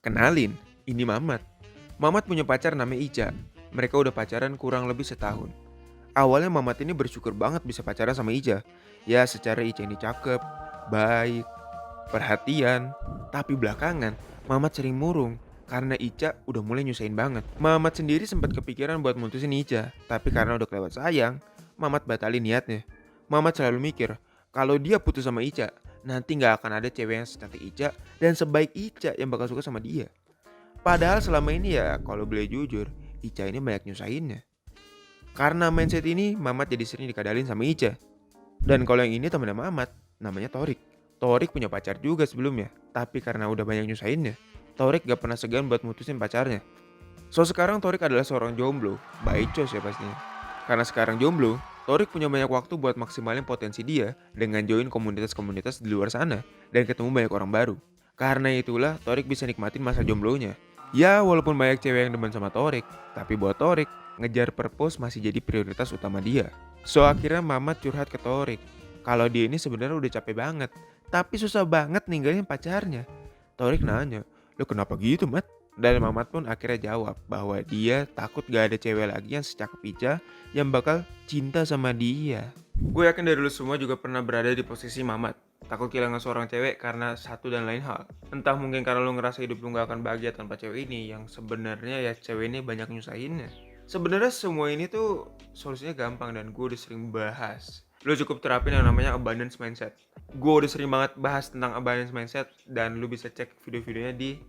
Kenalin, ini Mamat. Mamat punya pacar namanya Ica. Mereka udah pacaran kurang lebih setahun. Awalnya Mamat ini bersyukur banget bisa pacaran sama Ica. Ya secara Ica ini cakep, baik, perhatian. Tapi belakangan, Mamat sering murung. Karena Ica udah mulai nyusahin banget. Mamat sendiri sempat kepikiran buat mutusin Ica. Tapi karena udah kelewat sayang, Mamat batalin niatnya. Mamat selalu mikir, kalau dia putus sama Ica, nanti gak akan ada cewek yang secantik Ica dan sebaik Ica yang bakal suka sama dia. Padahal selama ini ya kalau boleh jujur, Ica ini banyak nyusahinnya. Karena mindset ini, Mamat jadi sering dikadalin sama Ica. Dan kalau yang ini temennya Mamat, namanya Torik. Torik punya pacar juga sebelumnya, tapi karena udah banyak nyusahinnya, Torik gak pernah segan buat mutusin pacarnya. So sekarang Torik adalah seorang jomblo, baicos ya pastinya. Karena sekarang jomblo, Torik punya banyak waktu buat maksimalin potensi dia dengan join komunitas-komunitas di luar sana dan ketemu banyak orang baru. Karena itulah Torik bisa nikmatin masa jomblonya. Ya walaupun banyak cewek yang demen sama Torik, tapi buat Torik, ngejar purpose masih jadi prioritas utama dia. So akhirnya Mamat curhat ke Torik, kalau dia ini sebenarnya udah capek banget, tapi susah banget ninggalin pacarnya. Torik nanya, "Lo kenapa gitu, Mat?" Dan Mamat pun akhirnya jawab bahwa dia takut gak ada cewek lagi yang secakep Ica yang bakal cinta sama dia. Gue yakin dari lu semua juga pernah berada di posisi Mamat. Takut kehilangan seorang cewek karena satu dan lain hal. Entah mungkin karena lu ngerasa hidup lu gak akan bahagia tanpa cewek ini, yang sebenarnya ya cewek ini banyak nyusahinnya. Sebenarnya semua ini tuh solusinya gampang dan gue udah sering bahas. Lu cukup terapin yang namanya abundance mindset. Gue udah sering banget bahas tentang abundance mindset dan lu bisa cek video-videonya di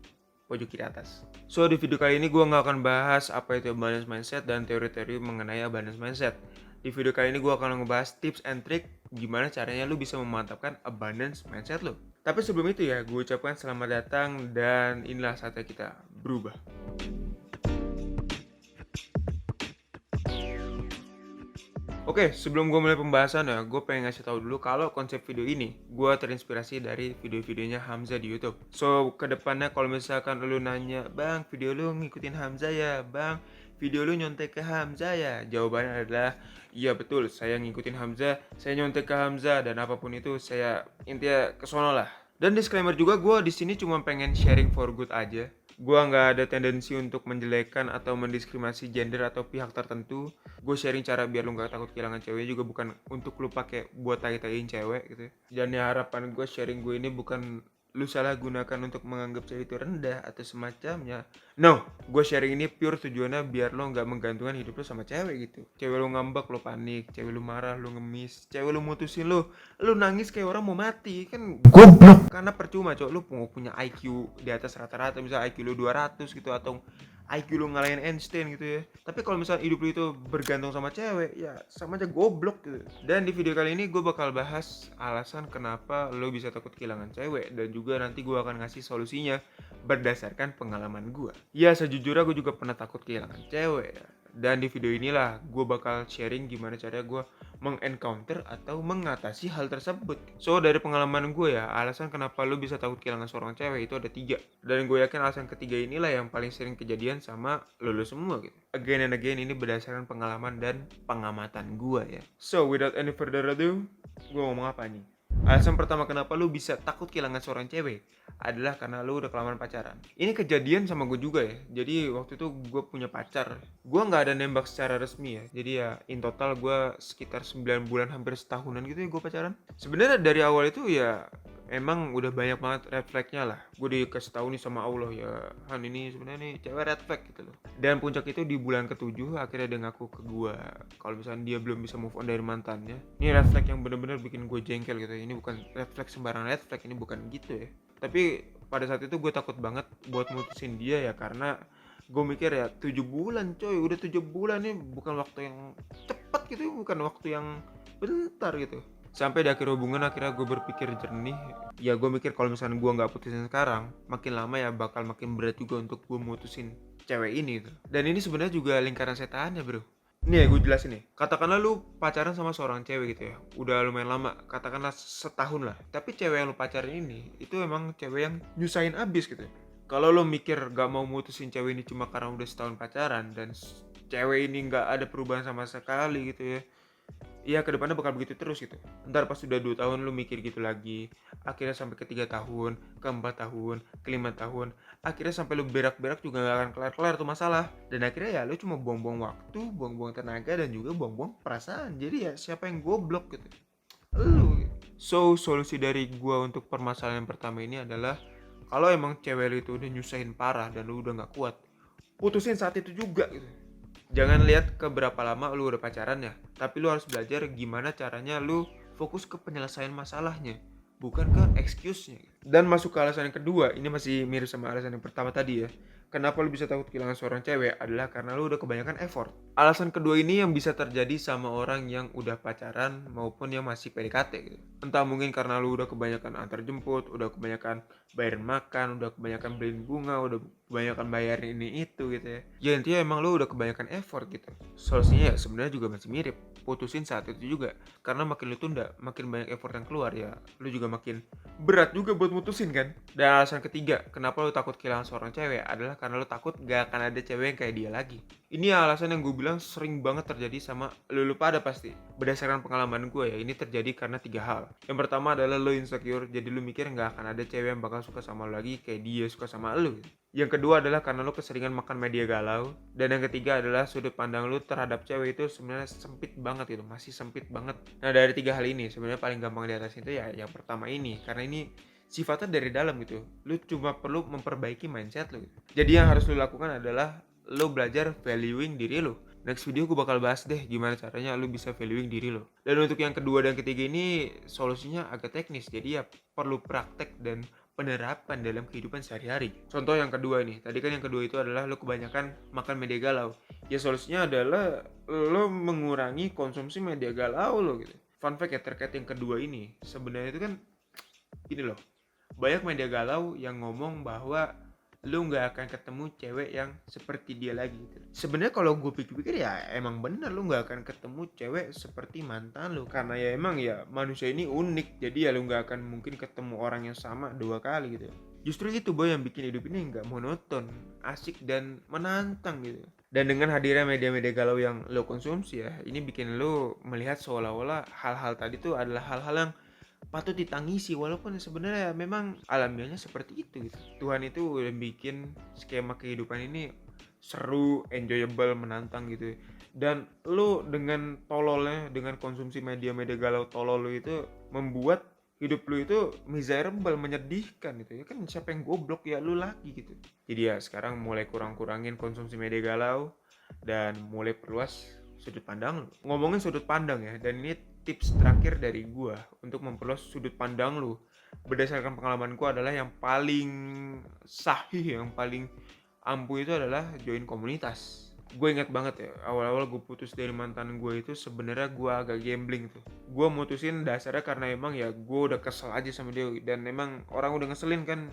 pojok kiri atas. So di video kali ini gue gak akan bahas apa itu abundance mindset dan teori-teori mengenai abundance mindset. Di video kali ini gue akan ngebahas tips and trick gimana caranya lu bisa memantapkan abundance mindset lu. Tapi sebelum itu ya, gue ucapkan selamat datang dan inilah saatnya kita berubah. Oke, sebelum gue mulai pembahasan ya, gue pengen ngasih tahu dulu kalau konsep video ini gue terinspirasi dari video-videonya Hamzah di YouTube. So, kedepannya kalau misalkan lu nanya, "Bang, video lu ngikutin Hamzah ya? Bang, video lu nyontek ke Hamzah ya?" Jawabannya adalah, iya betul, saya ngikutin Hamzah, saya nyontek ke Hamzah, dan apapun itu saya intinya kesono lah. Dan disclaimer juga, gue di sini cuma pengen sharing for good aja. Gue nggak ada tendensi untuk menjelekkan atau mendiskriminasi gender atau pihak tertentu. Gue sharing cara biar lu nggak takut kehilangan cewek juga, bukan untuk lu pakai buat tai-taiin cewek gitu ya. Dan ya harapan gue, sharing gue ini bukan lu salah gunakan untuk menganggap cewek itu rendah atau semacamnya. No, gue sharing ini pure tujuannya biar lo nggak menggantungkan hidup lo sama cewek gitu. Cewek lo ngambek lo panik, cewek lo marah lo ngemis, cewek lo mutusin lo nangis kayak orang mau mati, kan goblok. Karena percuma cowok lo mau punya IQ di atas rata-rata, misalnya IQ lo 200 gitu, atau IQ lu ngalahin Einstein gitu ya. Tapi kalau misalnya hidup lu itu bergantung sama cewek, ya sama aja goblok gitu. Dan di video kali ini gue bakal bahas alasan kenapa lu bisa takut kehilangan cewek, dan juga nanti gue akan ngasih solusinya berdasarkan pengalaman gue. Ya sejujurnya gue juga pernah takut kehilangan cewek ya. Dan di video inilah gue bakal sharing gimana caranya gue mengencounter atau mengatasi hal tersebut. So dari pengalaman gue ya, alasan kenapa lu bisa takut kehilangan seorang cewek itu ada 3. Dan gue yakin alasan ketiga inilah yang paling sering kejadian sama lu semua gitu. Again and again, ini berdasarkan pengalaman dan pengamatan gue ya. So without any further ado, gue ngomong apa nih? Alasan pertama kenapa lu bisa takut kehilangan seorang cewek adalah karena lu udah kelamaan pacaran. Ini kejadian sama gue juga ya. Jadi waktu itu gue punya pacar. Gue gak ada nembak secara resmi ya. Jadi ya in total gue sekitar 9 bulan, hampir setahunan gitu ya gue pacaran. Sebenarnya dari awal itu ya emang udah banyak banget red flagnya lah. Gue dikasih tahu nih sama Allah ya, Han ini sebenarnya nih cewek red flag gitu loh. Dan puncak itu di bulan ke-7 akhirnya dia ngaku ke gue kalau misalnya dia belum bisa move on dari mantannya. Ini red flag yang bener-bener bikin gue jengkel gitu ya. Ini bukan red flag sembarang red flag, ini bukan gitu ya. Tapi pada saat itu gue takut banget buat mutusin dia ya, karena gue mikir ya 7 bulan coy, udah 7 bulan nih bukan waktu yang cepat gitu, bukan waktu yang bentar gitu. Sampai di akhir hubungan akhirnya gue berpikir jernih. Ya gue mikir kalau misalnya gue gak putusin sekarang, makin lama ya bakal makin berat juga untuk gue mutusin cewek ini gitu. Dan ini sebenarnya juga lingkaran setan ya bro. Nih ya gue jelasin nih. Katakanlah lu pacaran sama seorang cewek gitu ya, udah lumayan lama, katakanlah setahun lah. Tapi cewek yang lu pacarin ini, itu emang cewek yang nyusahin abis gitu. Kalau lu mikir gak mau mutusin cewek ini cuma karena udah setahun pacaran dan cewek ini gak ada perubahan sama sekali gitu ya, iya kedepannya bakal begitu terus gitu. Ntar pas udah 2 tahun lu mikir gitu lagi, akhirnya sampai ke 3 tahun, ke 4 tahun, ke 5 tahun, akhirnya sampai lu berak-berak juga gak akan kelar-kelar tuh masalah. Dan akhirnya ya lu cuma buang-buang waktu, buang-buang tenaga, dan juga buang-buang perasaan. Jadi ya siapa yang goblok gitu? Lu gitu. So, solusi dari gua untuk permasalahan yang pertama ini adalah kalau emang cewek lu itu udah nyusahin parah dan lu udah gak kuat, putusin saat itu juga gitu. Jangan lihat ke berapa lama lu udah pacaran ya, tapi lu harus belajar gimana caranya lu fokus ke penyelesaian masalahnya, bukan ke excuse-nya. Dan masuk ke alasan yang kedua, ini masih mirip sama alasan yang pertama tadi ya. Kenapa lu bisa takut kehilangan seorang cewek adalah karena lu udah kebanyakan effort. Alasan kedua ini yang bisa terjadi sama orang yang udah pacaran maupun yang masih PDKT gitu. Entah mungkin karena lu udah kebanyakan antar jemput, udah kebanyakan bayarin makan, udah kebanyakan beliin bunga, udah kebanyakan bayarin ini itu gitu ya. Ya intinya emang lu udah kebanyakan effort gitu. Solusinya ya sebenarnya juga masih mirip. Putusin saat itu juga. Karena makin lu tunda, makin banyak effort yang keluar ya. Lu juga makin berat juga buat mutusin kan. Dan alasan ketiga, kenapa lu takut kehilangan seorang cewek adalah karena lu takut gak akan ada cewek yang kayak dia lagi. Ini alasan yang gue bilang sering banget terjadi sama lu pada pasti. Berdasarkan pengalaman gue ya, ini terjadi karena 3 hal. Yang pertama adalah lu insecure, jadi lu mikir gak akan ada cewek yang bakal suka sama lu lagi kayak dia suka sama lu. Yang kedua adalah karena lu keseringan makan media galau. Dan yang ketiga adalah sudut pandang lu terhadap cewek itu sebenarnya sempit banget gitu, masih sempit banget. Nah dari 3 hal ini sebenarnya paling gampang diatasin itu ya yang pertama ini, karena ini sifatnya dari dalam gitu. Lu cuma perlu memperbaiki mindset lu gitu. Jadi yang harus lu lakukan adalah lu belajar valuing diri lu. Next video gue bakal bahas deh gimana caranya lu bisa valuing diri lo. Dan untuk yang kedua dan ketiga ini solusinya agak teknis. Jadi ya perlu praktek dan penerapan dalam kehidupan sehari-hari. Contoh yang kedua nih. Tadi kan yang kedua itu adalah lu kebanyakan makan media galau. Ya solusinya adalah lu mengurangi konsumsi media galau lo gitu. Fun fact ya terkait yang kedua ini. Sebenarnya itu kan gini loh. Banyak media galau yang ngomong bahwa lu nggak akan ketemu cewek yang seperti dia lagi gitu. Sebenarnya kalau gue pikir-pikir ya emang bener lu nggak akan ketemu cewek seperti mantan lu, karena ya emang ya manusia ini unik, jadi ya lu nggak akan mungkin ketemu orang yang sama 2 kali gitu. Justru itu boy yang bikin hidup ini nggak monoton, asik dan menantang gitu. Dan dengan hadirnya media-media galau yang lo konsumsi ya, ini bikin lo melihat seolah-olah hal-hal tadi tuh adalah hal-hal yang patut ditangisi, walaupun sebenarnya memang alamiahnya seperti itu gitu. Tuhan itu udah bikin skema kehidupan ini seru, enjoyable, menantang gitu. Dan lu dengan tololnya, dengan konsumsi media-media galau tolol lu itu membuat hidup lu itu miserable, menyedihkan gitu ya kan. Siapa yang goblok ya lu lagi gitu. Jadi ya sekarang mulai kurang-kurangin konsumsi media galau dan mulai perluas sudut pandang lu. Ngomongin sudut pandang ya, dan ini tips terakhir dari gua untuk memperluas sudut pandang lu berdasarkan pengalaman gua adalah yang paling sahih, yang paling ampuh itu adalah join komunitas. Gue ingat banget ya, awal-awal gue putus dari mantan gue itu sebenarnya gue agak gambling tuh. Gue mutusin dasarnya karena emang ya gue udah kesel aja sama dia, dan emang orang udah ngeselin kan.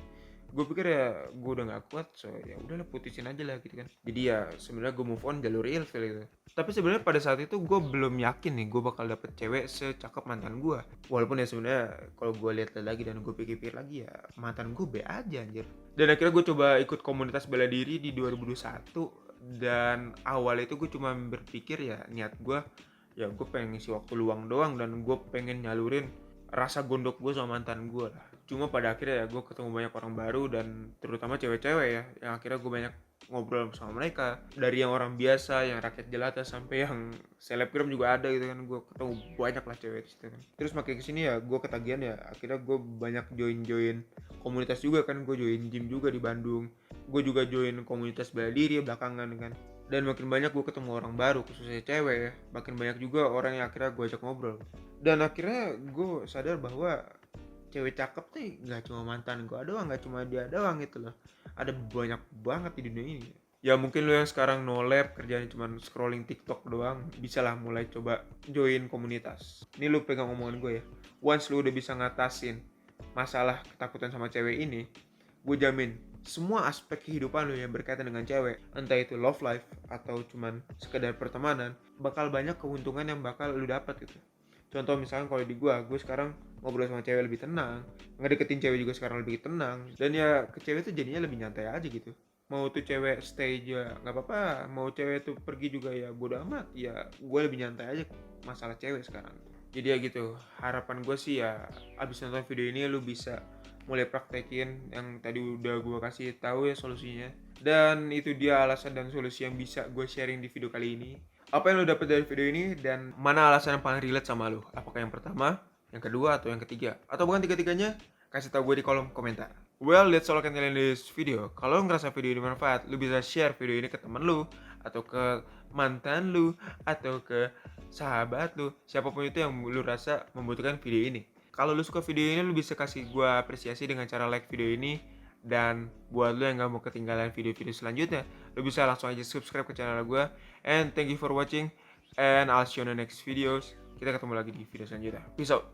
Gue pikir ya gue udah gak kuat, so ya udahlah putusin aja lah gitu kan. Jadi ya sebenarnya gue move on jalur ilfil gitu. Tapi sebenarnya pada saat itu gue belum yakin nih gue bakal dapet cewek secakep mantan gue. Walaupun ya sebenarnya kalau gue lihat lagi dan gue pikir-pikir lagi ya mantan gue be aja anjir. Dan akhirnya gue coba ikut komunitas bela diri di 2021. Dan awal itu gue cuma berpikir ya niat gue ya gue pengen ngisi waktu luang doang, dan gue pengen nyalurin rasa gondok gue sama mantan gue lah. Cuma pada akhirnya ya gue ketemu banyak orang baru, dan terutama cewek-cewek ya, yang akhirnya gue banyak ngobrol sama mereka. Dari yang orang biasa, yang rakyat jelata, sampai yang selebgram juga ada gitu kan. Gue ketemu banyak lah cewek gitu kan. Terus makin kesini ya gue ketagihan ya, akhirnya gue banyak join komunitas juga kan. Gue join gym juga di Bandung, gue juga join komunitas bela diri belakangan kan. Dan makin banyak gue ketemu orang baru, khususnya cewek ya. Makin banyak juga orang yang akhirnya gue ajak ngobrol. Dan akhirnya gue sadar bahwa cewek cakep tuh gak cuma mantan gue doang, gak cuma dia doang gitu loh. Ada banyak banget di dunia ini. Ya mungkin lo yang sekarang no lab, kerjanya cuma scrolling TikTok doang, bisa lah mulai coba join komunitas. Ini lo pegang omongan gue ya. Once lo udah bisa ngatasin masalah ketakutan sama cewek ini, gue jamin semua aspek kehidupan lo yang berkaitan dengan cewek, entah itu love life atau cuman sekedar pertemanan, bakal banyak keuntungan yang bakal lo dapat gitu. Contoh misalkan kalau di gue sekarang ngobrol sama cewek lebih tenang, ngedeketin cewek juga sekarang lebih tenang, dan ya ke cewek tuh jadinya lebih nyantai aja gitu. Mau tuh cewek stay aja nggak apa-apa, mau cewek tuh pergi juga ya bodo amat, ya gue lebih nyantai aja masalah cewek sekarang. Jadi ya gitu, harapan gue sih ya abis nonton video ini lu bisa mulai praktekin yang tadi udah gue kasih tahu ya solusinya. Dan itu dia alasan dan solusi yang bisa gue sharing di video kali ini. Apa yang lo dapet dari video ini dan mana alasan yang paling relate sama lo? Apakah yang pertama, yang kedua, atau yang ketiga? Atau bukan tiga-tiganya? Kasih tahu gue di kolom komentar. Well, that's all I can tell in this video. Kalau lo ngerasa video ini bermanfaat, lo bisa share video ini ke temen lo, atau ke mantan lo, atau ke sahabat lo, siapapun itu yang lo rasa membutuhkan video ini. Kalau lo suka video ini, lo bisa kasih gue apresiasi dengan cara like video ini. Dan buat lo yang gak mau ketinggalan video-video selanjutnya, lo bisa langsung aja subscribe ke channel gue. And thank you for watching, and I'll see you on the next videos. Kita ketemu lagi di video selanjutnya. Peace out.